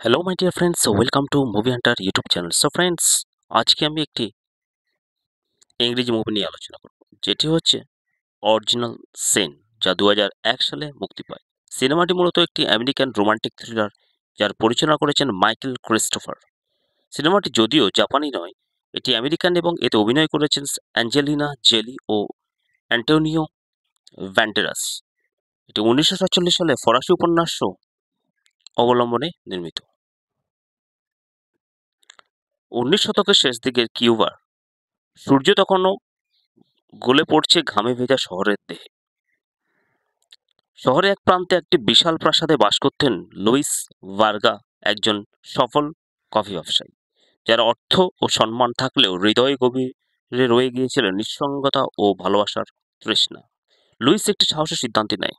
Hello my dear friends, welcome to movie Hunter YouTube channel. So friends, আজকে আমি একটি ইংরেজি মুভি নিয়ে আলোচনা করব, যেটি হচ্ছে অরিজিনাল সিন, যা 2001 সালে মুক্তি পায়। সিনেমাটি মূলত একটি আমেরিকান রোমান্টিক থ্রিলার, যার পরিচালনা করেছেন মাইকেল ক্রিস্টোফার। সিনেমাটি যদিও জাপানি নয়, এটি আমেরিকান এবং এতে অভিনয় করেছেন অ্যাঞ্জেলিনা জোলি ও অ্যান্টোনিও ব্যান্ডেরাস। এটি 1947 সালে ফরাসি উপন্যাস অবলম্বনে নির্মিত। 19 শতকের শেষ দিকের কিউবার সূর্য তখনও গলে পড়ছে ঘামে ভেজা শহরের দেহে। শহরে এক প্রান্তে একটি বিশাল প্রাসাদে বাস করতেন লুইস ভার্গা, একজন সফল কফি ব্যবসায়ী, যার অর্থ ও সম্মান থাকলেও হৃদয়ে গভীরে রয়ে গিয়েছিল নিঃসঙ্গতা ও ভালোবাসার তৃষ্ণা। লুইস একটি সাহসী সিদ্ধান্ত নেয়।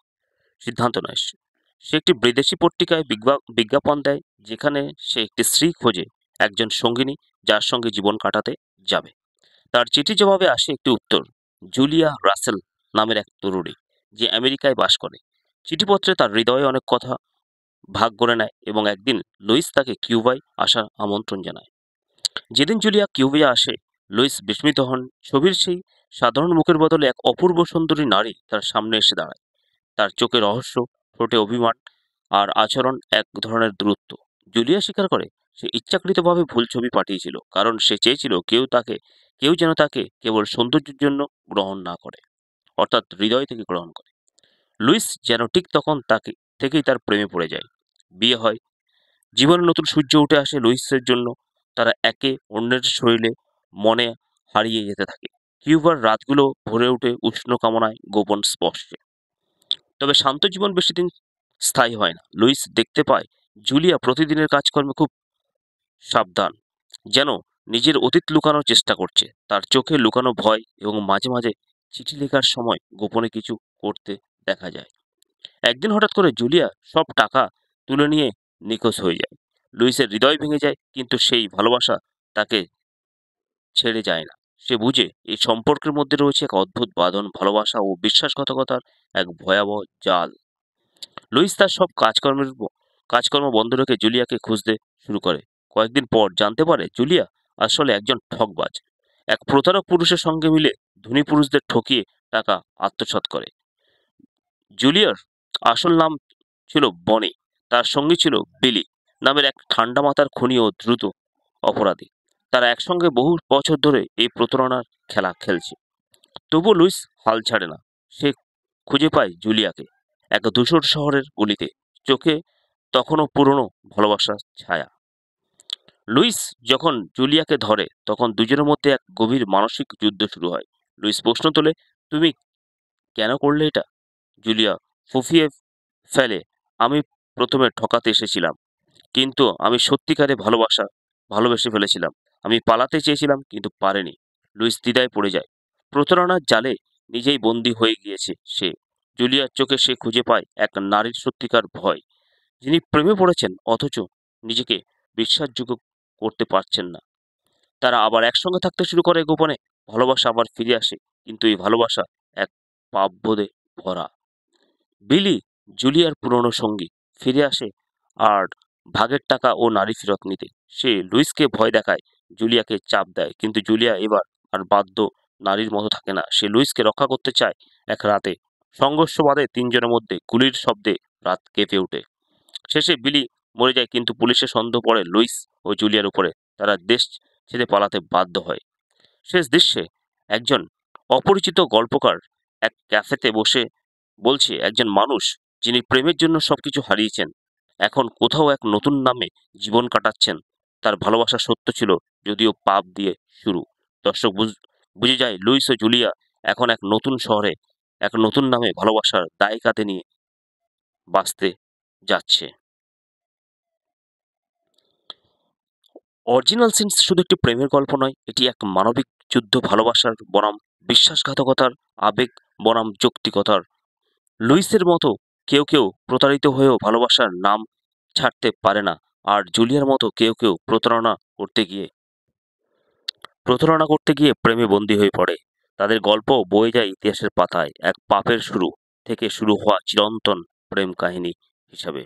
সে একটি বিদেশি পত্রিকায় বিজ্ঞাপন দেয়, যেখানে সে একটি স্ত্রী খোঁজে, একজন সঙ্গিনী যার সঙ্গে জীবন কাটাতে যাবে। তার চিঠি জবাবে আসে একটি উত্তর, জুলিয়া রাসেল নামের এক তরুণী, যে আমেরিকায় বাস করে। চিঠিপত্রে তার হৃদয়ে অনেক কথা ভাগ করে নেয় এবং একদিন লুইস তাকে কিউবায় আসার আমন্ত্রণ জানায়। যেদিন জুলিয়া কিউবায় আসে, লুইস বিস্মিত হন। ছবির সেই সাধারণ মুখের বদলে এক অপূর্ব সুন্দরী নারী তার সামনে এসে দাঁড়ায়। তার চোখে রহস্য, ঠোঁটে অভিমান, আর আচরণ এক ধরনের দূরত্ব। জুলিয়া স্বীকার করে সে ইচ্ছাকৃতভাবে ভুল ছবি পাঠিয়েছিল, কারণ সে চেয়েছিল কেউ যেন তাকে কেবল সৌন্দর্যের জন্য গ্রহণ না করে, অর্থাৎ হৃদয় থেকে গ্রহণ করে। লুইস যেন ঠিক তখন থেকেই তার প্রেমে পড়ে যায়। বিয়ে হয়, জীবনে নতুন সূর্য উঠে আসে লুইসের জন্য। তারা একে অন্যের শরীরে মনে হারিয়ে যেতে থাকে। কিউবার রাতগুলো ভরে ওঠে উষ্ণ কামনায়, গোপন স্পর্শে। তবে শান্ত জীবন বেশি দিন স্থায়ী হয় না। লুইস দেখতে পায় জুলিয়া প্রতিদিনের কাজকর্মে খুব সাবধান, যেন নিজের অতীত লুকানোর চেষ্টা করছে। তার চোখে লুকানো ভয় এবং মাঝে মাঝে চিঠি লেখার সময় গোপনে কিছু করতে দেখা যায়। একদিন হঠাৎ করে জুলিয়া সব টাকা তুলে নিয়ে নিখোঁজ হয়ে যায়। লুইসের হৃদয় ভেঙে যায়, কিন্তু সেই ভালোবাসা তাকে ছেড়ে যায় না। সে বুঝে এই সম্পর্কের মধ্যে রয়েছে এক অদ্ভুত বাঁধন, ভালোবাসা ও বিশ্বাসঘাতকতার এক ভয়াবহ জাল। লুইস তার সব কাজকর্ম বন্ধ রেখে জুলিয়াকে খুঁজতে শুরু করে। কয়েকদিন পর জানতে পারে জুলিয়া আসলে একজন ঠকবাজ, এক প্রতারক পুরুষের সঙ্গে মিলে ধনী পুরুষদের ঠকিয়ে টাকা আত্মসাৎ করে। জুলিয়ার আসল নাম ছিল বনি, তার সঙ্গী ছিল বিলি নামের এক ঠান্ডা মাথার খুনি ও দ্রুত অপরাধী। তারা একসঙ্গে বহু বছর ধরে এই প্রতারণার খেলা খেলছে। তবুও লুইস হাল ছাড়ে না। সে খুঁজে পায় জুলিয়াকে এক ধূসর শহরের গলিতে, চোখে তখনও পুরনো ভালোবাসার ছায়া। লুইস যখন জুলিয়াকে ধরে, তখন দুজনের মধ্যে এক গভীর মানসিক যুদ্ধ শুরু হয়। লুইস প্রশ্ন তোলে, তুমি কেন করলে এটা? জুলিয়া ফুঁফিয়ে ফেলে, আমি প্রথমে ঠকাতে এসেছিলাম, কিন্তু আমি সত্যিকারে ভালোবেসে ফেলেছিলাম। আমি পালাতে চেয়েছিলাম, কিন্তু পারিনি। লুইস দ্বিধায় পড়ে যায়। প্রতারণার জালে নিজেই বন্দী হয়ে গিয়েছে সে। জুলিয়ার চোখে সে খুঁজে পায় এক নারীর সত্যিকার ভয়, যিনি প্রেমে পড়েছেন অথচ নিজেকে বিশ্বাসযোগ্য করতে পারছেন না। তারা আবার একসঙ্গে থাকতে শুরু করে গোপনে। ভালোবাসা আবার ফিরে আসে, কিন্তু এই ভালোবাসা এক পাপবোধে ভরা। বিলি, জুলিয়ার পুরনো সঙ্গী, ফিরে আসে আর ভাগের টাকা ও নারী ফেরত নিতে। সে লুইসকে ভয় দেখায়, জুলিয়াকে চাপ দেয়, কিন্তু জুলিয়া এবার আর বাধ্য নারীর মতো থাকে না। সে লুইসকে রক্ষা করতে চায়। এক রাতে সংঘর্ষ বাধে তিনজনের মধ্যে, গুলির শব্দে রাত কেঁপে ওঠে। শেষে বিলি মরে যায়, কিন্তু পুলিশের সন্দেহ পড়ে লুইস ও জুলিয়ার উপরে। তারা দেশ ছেড়ে পালাতে বাধ্য হয়। শেষ দৃশ্যে একজন অপরিচিত গল্পকার এক ক্যাফেতে বসে বলছে, একজন মানুষ যিনি প্রেমের জন্য সবকিছু হারিয়েছেন, এখন কোথাও এক নতুন নামে জীবন কাটাচ্ছেন। তার ভালোবাসা সত্য ছিল, যদিও পাপ দিয়ে শুরু। দর্শক বুঝে যায় লুইস ও জুলিয়া এখন এক নতুন শহরে, এক নতুন নামে ভালোবাসার দায় কাঁধে নিয়ে বাঁচতে যাচ্ছে। অরিজিনাল সিনস শুধু একটি প্রেমের গল্প নয়, এটি এক মানবিক যুদ্ধ, ভালোবাসার বনাম বিশ্বাসঘাতকতার, আবেগ বনাম যৌক্তিকতার। লুইসের মতো কেউ প্রতারিত হয়েও ভালোবাসার নাম ছাড়তে পারে না, আর জুলিয়ার মতো কেউ প্রতারণা করতে গিয়ে প্রেমে বন্দী হয়ে পড়ে। তাদের গল্প বয়ে যায় ইতিহাসের পাতায়, এক পাপের শুরু থেকে শুরু হওয়া চিরন্তন প্রেম কাহিনী হিসাবে।